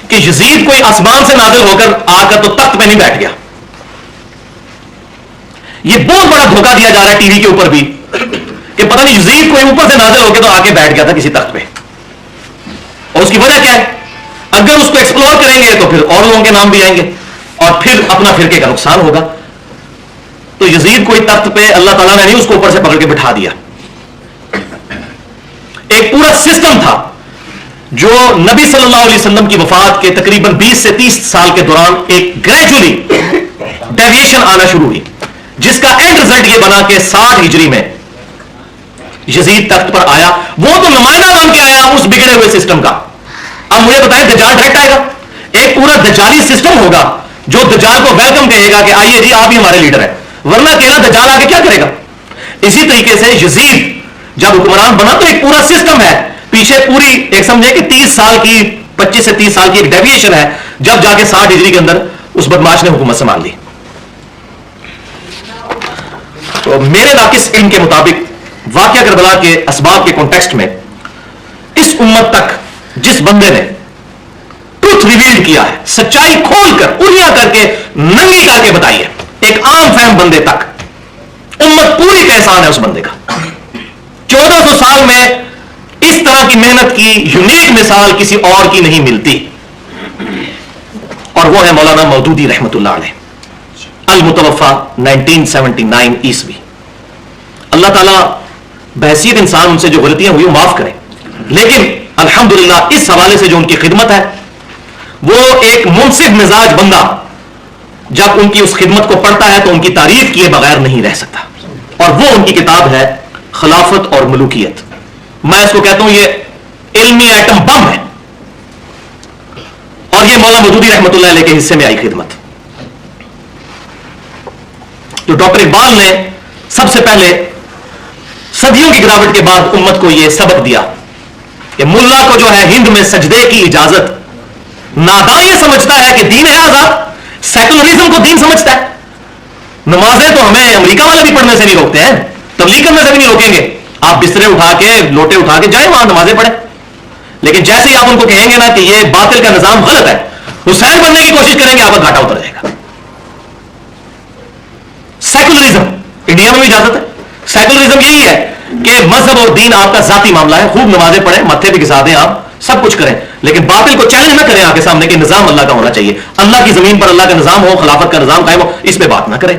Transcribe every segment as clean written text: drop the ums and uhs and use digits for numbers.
کہ یزید کوئی آسمان سے نازل ہو کر آ کر تو تخت پہ نہیں بیٹھ گیا. یہ بہت بڑا دھوکہ دیا جا رہا ہے ٹی وی کے اوپر بھی کہ پتہ نہیں یزید کوئی اوپر سے نازل ہو کے تو آ کے بیٹھ گیا تھا کسی تخت پہ. اور اس کی وجہ کیا ہے؟ اگر اس کو ایکسپلور کریں گے تو پھر اور لوگوں کے نام بھی آئیں گے اور پھر اپنا فرقے کا نقصان ہوگا. تو یزید کوئی تخت پہ اللہ تعالیٰ نے نہیں اس کو اوپر سے پکڑ کے بٹھا دیا. ایک پورا سسٹم تھا جو نبی صلی اللہ علیہ وسلم کی وفات کے تقریباً 20 سے 30 سال کے دوران ایک گریجولی ڈیویشن آنا شروع ہوئی, جس کا اینڈ رزلٹ یہ بنا کہ 60 ہجری میں یزید تخت پر آیا. وہ تو نمائندہ بن کے آیا اس بگڑے ہوئے سسٹم کا. اب مجھے بتائیں دجال ڈائریکٹ آئے گا؟ ایک پورا دجالی سسٹم ہوگا جو دجال کو ویلکم کہے گا کہ آئیے جی آپ ہی ہمارے لیڈر ہیں, ورنہ اکیلا دجال آگے کیا کرے گا؟ اسی طریقے سے یزید جب حکمران بنا تو ایک پورا سسٹم ہے پیچھے, پوری ایک سمجھے کہ 30 سال کی 25 سے 30 سال کی ایک ڈیویشن ہے, جب جا کے 60 ہجری کے اندر اس بدماش نے حکومت سنبھال لی. تو میرے ناقص علم کے مطابق واقعہ کربلا کے اسباب کے کانٹیکسٹ میں اس امت تک جس بندے نے ٹروتھ ریویل کیا ہے, سچائی کھول کر اڑیاں کر کے ننگی کر کے بتائی ہے, ایک عام فہم بندے تک, امت پوری کا احسان ہے اس بندے کا. 1400 سال میں اس طرح کی محنت کی یونیک مثال کسی اور کی نہیں ملتی, اور وہ ہے مولانا مودودی رحمت اللہ علیہ, المتوفا 1979 عیسوی. اللہ تعالیٰ بحیثیت انسان ان سے جو غلطیاں ہوئی وہ معاف کرے, لیکن الحمدللہ اس حوالے سے جو ان کی خدمت ہے, وہ ایک منصف مزاج بندہ جب ان کی اس خدمت کو پڑھتا ہے تو ان کی تعریف کیے بغیر نہیں رہ سکتا. اور وہ ان کی کتاب ہے خلافت اور ملوکیت. میں اس کو کہتا ہوں یہ علمی ایٹم بم ہے, اور یہ مولانا مودودی رحمت اللہ علیہ کے حصے میں آئی خدمت. جو ڈاکٹر اقبال نے سب سے پہلے صدیوں کی گراوٹ کے بعد امت کو یہ سبق دیا کہ ملا کو جو ہے ہند میں سجدے کی اجازت, ناداں یہ سمجھتا ہے کہ دین ہے آزاد, سیکولرزم کو دین سمجھتا ہے. نمازیں تو ہمیں امریکہ والے بھی پڑھنے سے نہیں روکتے ہیں, تبلیغ کرنے سے بھی نہیں روکیں گے. آپ بسترے اٹھا کے لوٹے اٹھا کے جائیں وہاں نمازیں پڑھیں, لیکن جیسے ہی آپ ان کو کہیں گے نا کہ یہ باطل کا نظام غلط ہے, حسین بننے کی کوشش کریں گے, آپ کا گھاٹا اتر جائے گا. سیکولرزم انڈیا میں بھی اجازت ہے. سیکولرزم یہی ہے کہ مذہب اور دین آپ کا ذاتی معاملہ ہے, خوب نمازیں پڑھیں, متھے بھی گھسا دیں, آپ سب کچھ کریں, لیکن باطل کو چیلنج نہ کریں آپ کے سامنے کہ نظام اللہ کا ہونا چاہیے, اللہ کی زمین پر اللہ کا نظام ہو, خلافت کا نظام قائم ہو, اس پہ بات نہ کریں.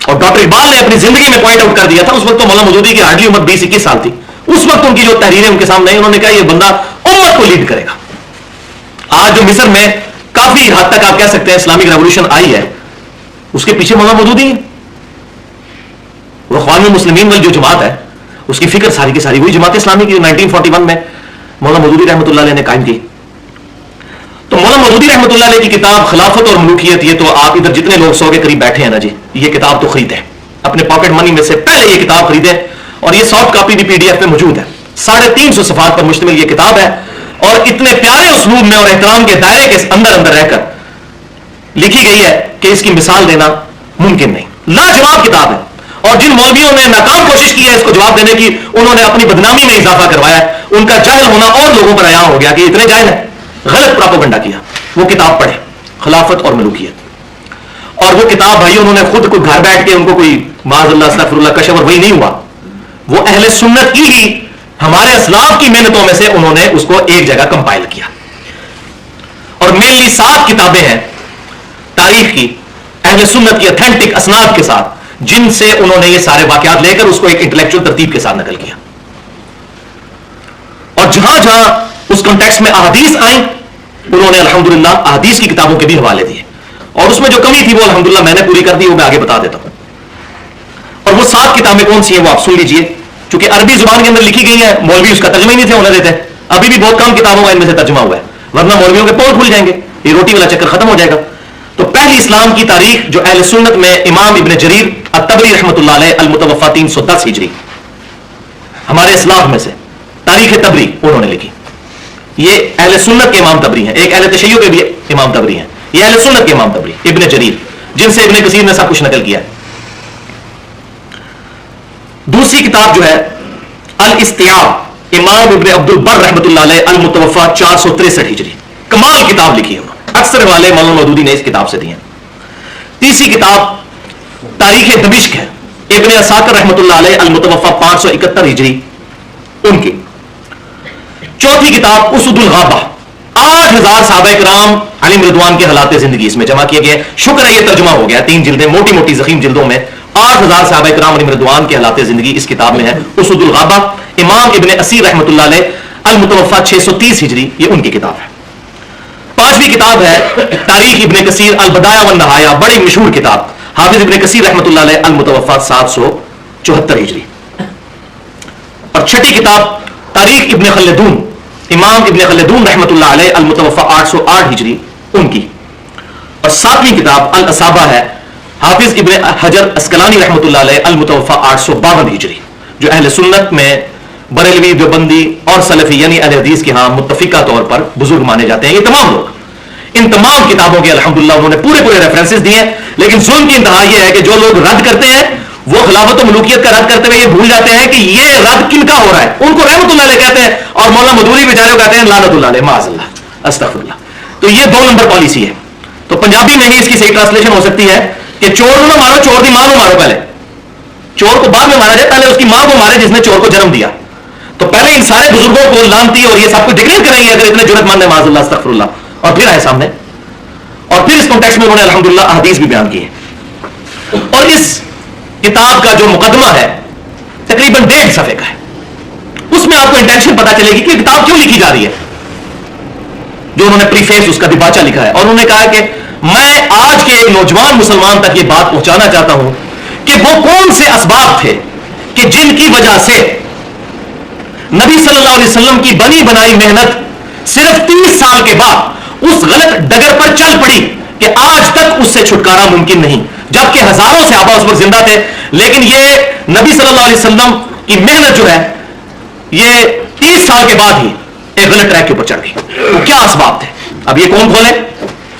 اور ڈاکٹر اقبال نے اپنی زندگی میں پوائنٹ آؤٹ کر دیا تھا, اس وقت تو مولانا مودودی کی ہارڈلی عمر 20-21 سال تھی, اس وقت ان کی جو تحریریں ان کے سامنے ہیں, انہوں نے کہا یہ بندہ امت کو لیڈ کرے گا. آج جو مصر میں کافی حد تک آپ کہہ سکتے ہیں اسلامک ریولوشن آئی ہے, اس کے پیچھے مولانا مودودی ہے. وہ اخوان المسلمین والی جو جماعت ہے اس کی فکر ساری کی ساری وہی جماعت اسلامی کی 1941 میں مولانا مودودی رحمۃ اللہ علیہ نے قائم کی. تو مولانا مودودی رحمۃ اللہ علیہ کی کتاب خلافت اور ملوکیت, یہ تو آپ ادھر جتنے لوگ 100 کے قریب بیٹھے ہیں نا جی, یہ کتاب تو خریدیں, اپنے پاکٹ منی میں سے پہلے یہ کتاب خریدیں, اور یہ سافٹ کاپی بھی PDF پہ موجود ہے. 350 صفحات پر مشتمل یہ کتاب ہے, اور اتنے پیارے اسلوب میں اور احترام کے دائرے کے اندر رہ کر لکھی گئی ہے کہ اس کی مثال دینا ممکن نہیں. لاجواب کتاب ہے, اور جن مولویوں نے ناکام کوشش کی ہے اس کو جواب دینے کی, انہوں نے اپنی بدنامی میں اضافہ کروایا ہے. ان کا جاہل ہونا اور لوگوں پر عیاں ہو گیا کہ اتنے جاہل ہیں, غلط پراپوگنڈا کیا. وہ کتاب پڑھیں, خلافت اور ملوکیت. اور وہ کتاب بھائی انہوں نے خود کوئی گھر بیٹھ کے ان کو کوئی معاذ اللہ استغفر اللہ کشف اور وہی نہیں ہوا, وہ اہل سنت کی ہی ہمارے اسلاف کی محنتوں میں سے انہوں نے اس کو ایک جگہ کمپائل کیا. اور مینلی 7 کتابیں ہیں تاریخ کی اہل سنت کی اتھینٹک اسناد کے ساتھ, جن سے انہوں نے یہ سارے واقعات لے کر اس کو ایک انٹلیکچوئل ترتیب کے ساتھ نقل کیا. اور جہاں جہاں اس کنٹیکسٹ میں احادیث آئیں, انہوں نے الحمدللہ احادیث کی کتابوں کے بھی حوالے دیے, اور اس میں جو کمی تھی وہ الحمدللہ میں نے پوری کر دی, وہ میں آگے بتا دیتا ہوں. اور وہ 7 کتابیں کون سی ہیں وہ آپ سن لیجئے, چونکہ عربی زبان کے اندر لکھی گئی ہیں, مولوی اس کا ترجمہ ہی نہیں تھے ہونے دیتے. ابھی بھی بہت کم کتابوں کا ان میں سے ترجمہ ہوا ہے, ورنہ مولویوں کے پول کھل جائیں گے, یہ روٹی والا چکر ختم ہو جائے گا. تو پہلی اسلام کی تاریخ جو اہل سنت میں امام ابن جریر الطبری رحمۃ اللہ علیہ المتوفا 310 ہجری, ہمارے اسلاف میں سے تاریخ تبری انہوں نے لکھی. یہ اہل سنت کے امام تبری ہیں, ایک اہل تشیع کے بھی امام تبری ہیں, یہ اہل سنت کے امام تبری ابن جریر, جن سے ابن کثیر نے سب کچھ نقل کیا ہے. دوسری کتاب جو ہے الاستیاب امام ابن عبد البر رحمۃ اللہ علیہ المتوفا 463 ہجری، کمال کتاب لکھی ہے انہوں نے، اکثر والے مولانا مودودی نے اس کتاب سے دی ہیں۔ تیسری کتاب تاریخ دمشق ہے، ابن عساکر رحمۃ اللہ علیہ المتوفا 571 ہجری ان کی۔ چوتھی کتاب اسد الغابہ، 8000 صحابہ کرام علیہم رضوان کے حالات زندگی اس میں جمع کیے گئے، شکر ہے یہ ترجمہ ہو گیا، 3 جلدیں موٹی موٹی ضخیم جلدوں میں 8000 صحابہ کرام علیہم رضوان کے حالات زندگی اس کتاب میں ہے، اسد الغابہ۔ امام ابن اسیر رحمۃ اللہ علیہ المتوفا 630 ہجری، یہ ان کی کتاب ہے۔ پانچویں کتاب ہے تاریخ ابن کثیر البدایہ والنہایہ، بڑی مشہور کتاب، حافظ ابن کثیر رحمۃ اللہ علیہ المتوفا 774 ہجری۔ اور چھٹی کتاب تاریخ ابن خلدون، امام ابن خلدون رحمۃ اللہ علیہ المتوفا 808 ہجری ان کی۔ اور ساتویں کتاب الاصابہ ہے، حافظ ابن حجر اسقلانی رحمۃ اللہ علیہ المتوفا 852 ہجری، جو اہل سنت میں بریلوی، دیوبندی اور سلفی یعنی اہل حدیث کے ہاں متفقہ طور پر بزرگ مانے جاتے ہیں۔ یہ تمام لوگ ان تمام کتابوں کے الحمدللہ انہوں نے پورے ریفرنسز دیے ہیں، لیکن ظلم کی انتہا یہ ہے کہ جو لوگ رد کرتے ہیں وہ خلافت و ملوکیت کا رد کرتے ہوئے یہ بھول جاتے ہیں کہ یہ رد کن کا ہو رہا ہے، ان کو رحمت اللہ علیہ کہتے ہیں اور مولانا مدوری بیچارے کو کہتے ہیں لعنت اللہ علیہ، معاذ اللہ، استغفر اللہ۔ تو یہ 2 نمبر پالیسی ہے۔ تو پنجابی میں ہی اس کی صحیح ٹرانسلیشن ہو سکتی ہے کہ چور نہ مارو، چور کی ماں کو مارو، پہلے چور کو بعد میں مارا جائے، پہلے اس کی ماں کو مارے جس نے چور کو جنم دیا۔ تو پہلے ان سارے بزرگوں کو لعنتی اور یہ سب کچھ ڈکلیئر کریں گے اگر اتنے جرأت مند ہیں، معاذ اللہ، استغفر اللہ، اور پھر آئے سامنے اور پھر اس کانٹیکسٹ میں انہوں نے الحمدللہ احادیث بھی بیان کی ہے۔ اور اس کتاب کا جو مقدمہ ہے تقریباً 1.5 صفحے کا ہے، اس میں آپ کو انٹینشن پتا چلے گی کہ کتاب کیوں لکھی جا رہی ہے، جو انہوں نے پریفیس اس کا دیباچہ لکھا ہے، اور انہوں نے کہا کہ میں آج کے نوجوان مسلمان تک یہ بات پہنچانا چاہتا ہوں کہ وہ کون سے اسباب تھے کہ جن کی وجہ سے نبی صلی اللہ علیہ وسلم کی بنی بنائی محنت صرف 30 سال کے بعد اس غلط ڈگر پر چل پڑی کہ آج تک اس سے چھٹکارا ممکن نہیں، جبکہ ہزاروں صحابہ اس وقت زندہ تھے، لیکن یہ نبی صلی اللہ علیہ وسلم کی محنت جو ہے یہ 30 سال کے بعد ہی ایک غلط ٹریک کے اوپر چڑھ گئی۔ تو کیا اسباب تھے؟ اب یہ کون کھولے؟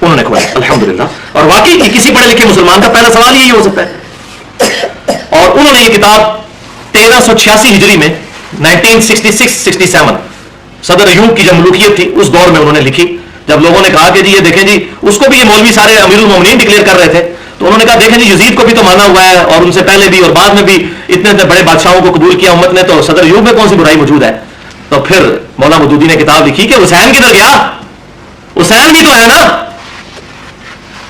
انہوں نے کھولا الحمدللہ، اور واقعی یہ کسی پڑھے لکھے مسلمان کا پہلا سوال یہی ہو سکتا ہے۔ اور انہوں نے یہ کتاب 1386 ہجری میں 1966-67 صدر ایوب کی جب ملوکیت تھی اس دور میں انہوں نے لکھی، جب لوگوں نے کہا کہ جی یہ دیکھیں جی اس کو بھی یہ مولوی سارے امیر المومنین ڈکلیئر کر رہے تھے، تو انہوں نے کہا دیکھیں جی یزید کو بھی تو مانا ہوا ہے اور ان سے پہلے بھی اور بعد میں بھی اتنے بڑے بادشاہوں کو قبول کیا امت نے، تو صدر ایوب میں کون سی برائی موجود ہے؟ تو پھر مولانا مودودی نے کتاب لکھی کہ حسین کدھر گیا، حسین بھی تو ہے نا۔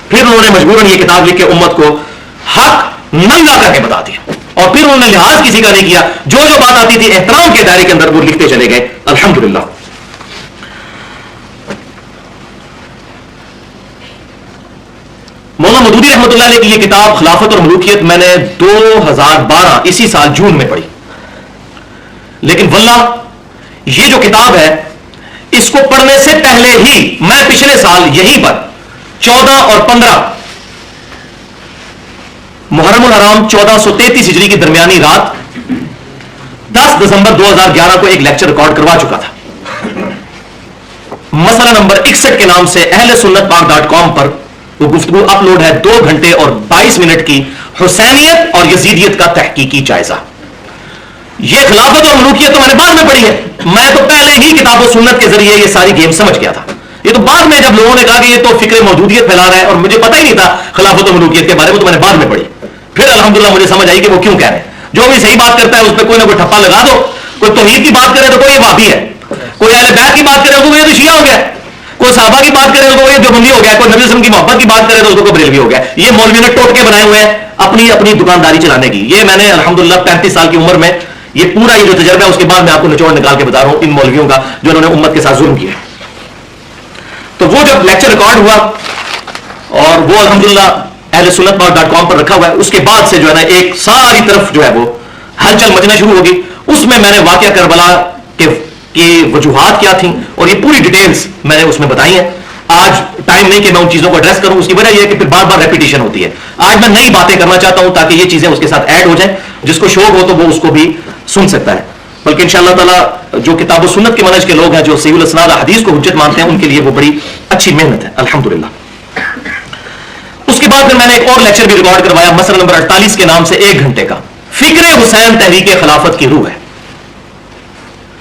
پھر انہوں نے مجبوراً یہ کتاب لکھ کے امت کو حق ننگا کر کے بتا دیا، اور پھر انہوں نے لحاظ کسی کا نہیں کیا، جو بات آتی تھی احترام کے دائرے کے اندر وہ لکھتے چلے گئے الحمدللہ۔ مولانا مودودی رحمۃ اللہ علیہ کی یہ کتاب خلافت اور ملوکیت میں نے 2012 اسی سال جون میں پڑھی، لیکن واللہ یہ جو کتاب ہے اس کو پڑھنے سے پہلے ہی میں پچھلے سال یہیں پر 14 اور 15 محرم الحرام 1433 ہجری کی درمیانی رات 10 دسمبر 2011 کو ایک لیکچر ریکارڈ کروا چکا تھا، مسئلہ نمبر 61 کے نام سے اہل سنت پاک.com پر وہ گفتگو اپلوڈ ہے، 2 گھنٹے اور 22 منٹ کی، حسینیت اور یزیدیت کا تحقیقی جائزہ۔ یہ خلافت اور ملوکیت تو میں نے بعد میں پڑھی ہے، میں تو پہلے ہی کتاب و سنت کے ذریعے یہ ساری گیم سمجھ گیا تھا، یہ تو بعد میں جب لوگوں نے کہا کہ یہ تو فکر موجودیت پھیلا رہا ہے اور مجھے پتہ ہی نہیں تھا خلافت و ملوکیت کے بارے میں، تو میں نے بعد میں پڑھی، پھر الحمدللہ مجھے سمجھ آئی کہ وہ کیوں کہہ رہے ہیں۔ جو بھی صحیح بات کرتا ہے اس پہ کوئی نہ کوئی ٹھپا لگا دو، کوئی توحید کی بات کرے تو کوئی یہ وہابی ہے، کوئی اہل بیت کی بات کرے تو یہ تو شیعہ ہو گیا، کوئی صحابہ کی بات کرے تو یہ دیوبندی ہو گیا، کوئی نبی وسلم کی محبت کی بات کرے تو اس کو بریلوی ہو گیا۔ یہ مولویوں نے ٹوٹکے بنائے ہوئے ہیں اپنی اپنی دکانداری چلانے کی۔ یہ میں نے الحمدللہ 35 سال کی عمر میں یہ پورا یہ جو تجربہ ہے اس کے بعد میں آپ کو نچوڑ نکال کے بتا رہا ہوں ان مولویوں کا جو انہوں نے امت کے ساتھ ظلم کیا ہے۔ تو وہ جب لیکچر ریکارڈ ہوا اور وہ الحمدللہ اہل سنت پاک.com پر رکھا ہوا ہے، اس کے بعد سے جو ہے نا ایک ساری طرف جو ہے وہ ہلچل مچنا شروع ہوگی۔ اس میں نے واقعہ کربلا کی وجوہات کیا تھیں اور یہ پوری ڈیٹیلز میں نے اس میں بتائی ہیں۔ آج ٹائم نہیں کہ میں ان چیزوں کو ایڈریس کروں، اس کی وجہ یہ ہے کہ پھر بار بار ریپیٹیشن ہوتی ہے۔ آج میں نئی باتیں کرنا چاہتا ہوں تاکہ یہ چیزیں اس کے ساتھ ایڈ ہو جائیں، جس کو شوق ہو تو وہ اس کو بھی سن سکتا ہے۔ بلکہ انشاءاللہ تعالی جو کتاب و سنت کے منہج کے لوگ ہیں، جو صحیح الاسناد حدیث کو حجت مانتے ہیں، ان کے لیے وہ بڑی اچھی محنت ہے الحمدللہ۔ اس کے بعد پھر میں نے ایک اور لیکچر بھی ریکارڈ کروایا، مسئلہ نمبر 48 کے نام سے 1 گھنٹے کا، فکر حسین تحریک خلافت کی روح ہے۔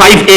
5A